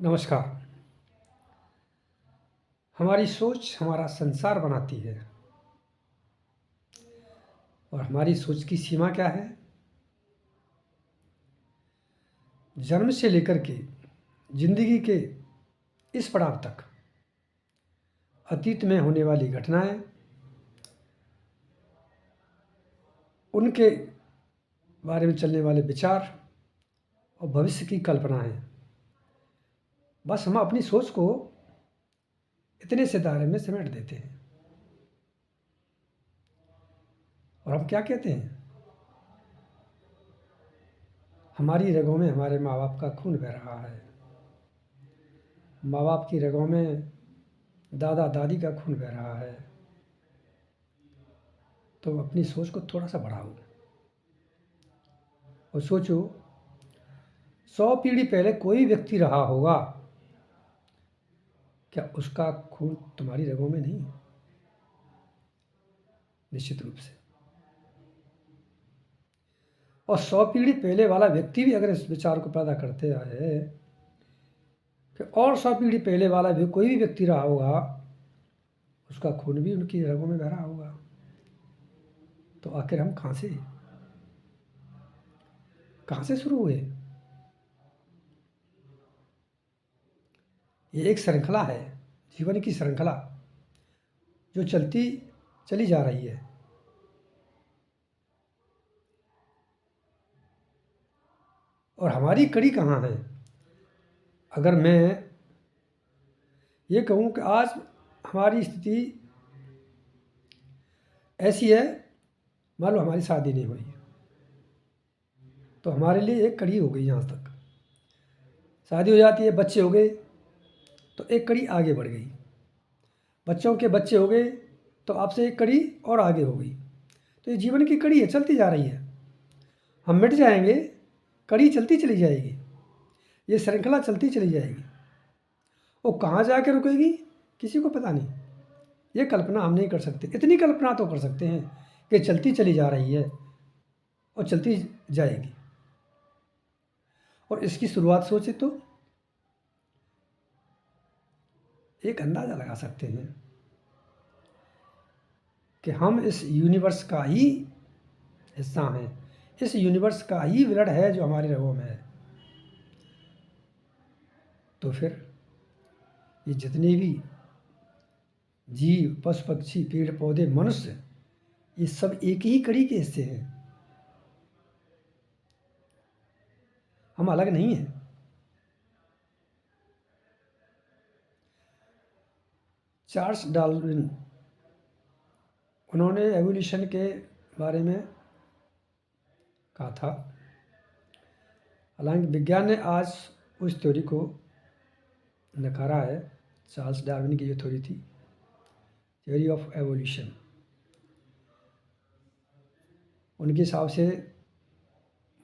नमस्कार। हमारी सोच हमारा संसार बनाती है और हमारी सोच की सीमा क्या है? जन्म से लेकर के जिंदगी के इस पड़ाव तक अतीत में होने वाली घटनाएं, उनके बारे में चलने वाले विचार और भविष्य की कल्पनाएं, बस हम अपनी सोच को इतने से दायरे में समेट देते हैं और हम क्या कहते हैं? हमारी रगों में हमारे माँ बाप का खून बह रहा है, माँ बाप की रगों में दादा दादी का खून बह रहा है। तो अपनी सोच को थोड़ा सा बढ़ाओ और सोचो, 100 पीढ़ी पहले कोई व्यक्ति रहा होगा, क्या उसका खून तुम्हारी रगों में नहीं? निश्चित रूप से। और 100 पीढ़ी पहले वाला व्यक्ति भी अगर इस विचार को पैदा करते आए कि और 100 पीढ़ी पहले वाला भी कोई भी व्यक्ति रहा होगा, उसका खून भी उनकी रगों में बह रहा होगा, तो आखिर हम कहाँ से शुरू हुए? ये एक श्रृंखला है, जीवन की श्रृंखला जो चलती चली जा रही है। और हमारी कड़ी कहाँ है? अगर मैं ये कहूँ कि आज हमारी स्थिति ऐसी है, मान लो हमारी शादी नहीं हुई, तो हमारे लिए एक कड़ी हो गई। यहाँ तक शादी हो जाती है, बच्चे हो गए, तो एक कड़ी आगे बढ़ गई। बच्चों के बच्चे हो गए तो आपसे एक कड़ी और आगे हो गई। तो ये जीवन की कड़ी है, चलती जा रही है। हम मिट जाएंगे, कड़ी चलती चली जाएगी, ये श्रृंखला चलती चली जाएगी। वो कहाँ जाके रुकेगी किसी को पता नहीं, ये कल्पना हम नहीं कर सकते। इतनी कल्पना तो कर सकते हैं कि चलती चली जा रही है और चलती जाएगी। और इसकी शुरुआत सोचे तो एक अंदाज़ा लगा सकते हैं कि हम इस यूनिवर्स का ही हिस्सा हैं, इस यूनिवर्स का ही ब्लड है जो हमारे रगों में है। तो फिर ये जितने भी जीव, पशु पक्षी, पेड़ पौधे, मनुष्य, ये सब एक ही कड़ी के हिस्से हैं। हम अलग नहीं हैं। चार्ल्स डार्विन, उन्होंने एवोल्यूशन के बारे में कहा था। हालांकि विज्ञान ने आज उस थ्योरी को नकारा है। चार्ल्स डार्विन की जो थ्योरी थी, थ्योरी ऑफ एवोल्यूशन, उनके हिसाब से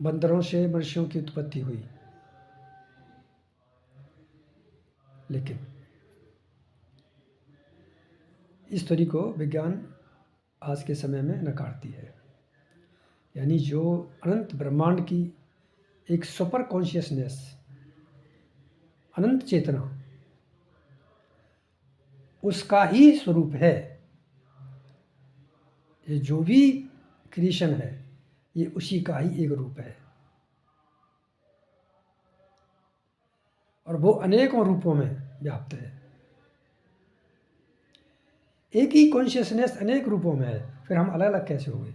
बंदरों से मनुष्यों की उत्पत्ति हुई। लेकिन इस थ्योरी को विज्ञान आज के समय में नकारती है। यानी जो अनंत ब्रह्मांड की एक सुपर कॉन्शियसनेस, अनंत चेतना, उसका ही स्वरूप है। ये जो भी क्रिएशन है, ये उसी का ही एक रूप है और वो अनेकों रूपों में व्याप्त है। एक ही कॉन्शियसनेस अनेक रूपों में है, फिर हम अलग अलग कैसे हो गए?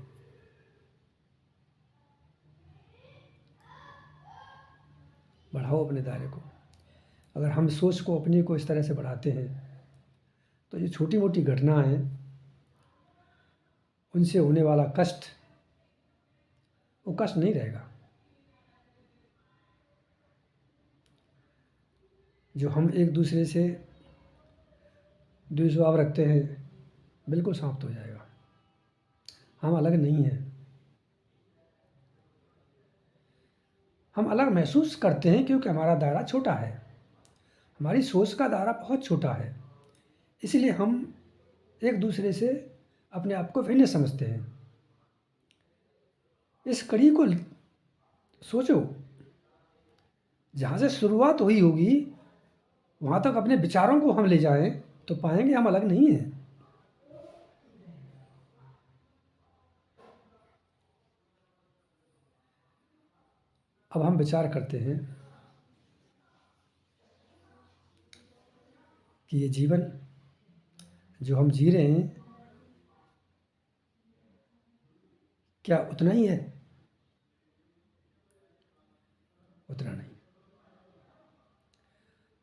बढ़ाओ अपने दायरे को। अगर हम सोच को अपने को इस तरह से बढ़ाते हैं तो ये छोटी मोटी घटनाएं, उनसे होने वाला कष्ट, वो कष्ट नहीं रहेगा। जो हम एक दूसरे से द्वेषभाव रखते हैं, बिल्कुल समाप्त हो जाएगा। हम अलग नहीं हैं। हम अलग महसूस करते हैं क्योंकि हमारा दायरा छोटा है, हमारी सोच का दायरा बहुत छोटा है। इसलिए हम एक दूसरे से अपने आप को भिन्न समझते हैं। इस कड़ी को सोचो, जहाँ से शुरुआत हुई होगी वहाँ तक अपने विचारों को हम ले जाएं तो पाएंगे हम अलग नहीं हैं। अब हम विचार करते हैं कि ये जीवन जो हम जी रहे हैं क्या उतना ही है? उतना नहीं।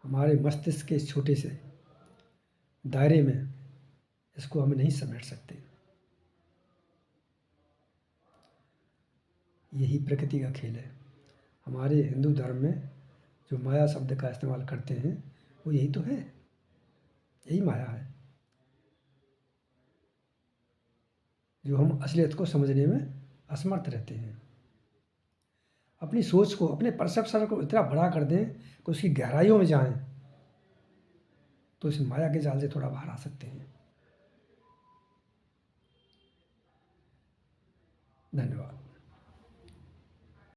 हमारे मस्तिष्क के इस छोटे से दायरे में इसको हम नहीं समेट सकते। यही प्रकृति का खेल है। हमारे हिंदू धर्म में जो माया शब्द का इस्तेमाल करते हैं वो यही तो है, यही माया है जो हम असलियत को समझने में असमर्थ रहते हैं। अपनी सोच को, अपने परसेप्शन को इतना बड़ा कर दें कि उसकी गहराइयों में जाएं तो इस माया के जाल से थोड़ा बाहर आ सकते हैं। धन्यवाद।